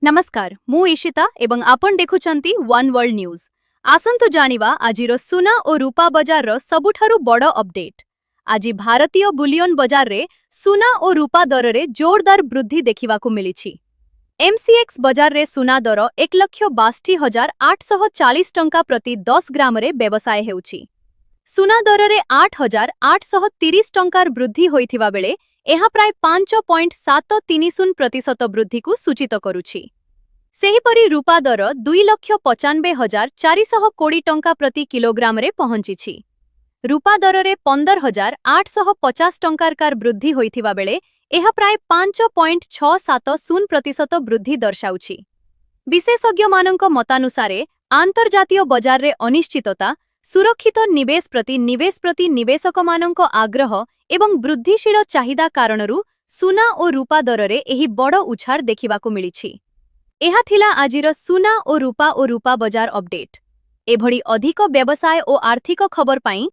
नमस्कार मु ईशिता एवं आपण देखुछंती वन वर्ल्ड न्यूज। आसंतु जानिबा आजिरो सुना और रूपा बजार रो सबुठारु बड़ अपडेट। आज भारतीय बुलियन बजार रे सुना और रूपा दर रे जोरदार वृद्धि देखिवाकु मिलिछि। एमसीएक्स बजार रे सुना दर 1,62,840 टंका प्रति 10 ग्राम रे व्यवसाय हेउछि। सुना दर रे 8,830 टंकार वृद्धि होइथिबा बेले एहा प्राय 5.730% वृद्धि को सूचित करुछि। सेहिपरि रूपा दर 2,95,420 टंका प्रति किलोग्राम रे पहुंचिछि। रूपा दर रे 15,850 टंकार वृद्धि होइथिबा बेले एहा प्राय 5.670% वृद्धि दर्शाउछि। विशेषज्ञ मानक मतानुसारे आंतर्जातीय बजार रे अनिश्चितता, सुरक्षित निवेश प्रति निवेशक मानक आग्रह एवं वृद्धिशील चाहिदा कारणरू सुना और रूपा दर रे एही बड़ उछाड़ देखिबाकु मिलिछि। एहा थिला आजिर सुना और रूपा बजार अपडेट। एभଳି अधिक व्यवसाय और आर्थिक खबर पाई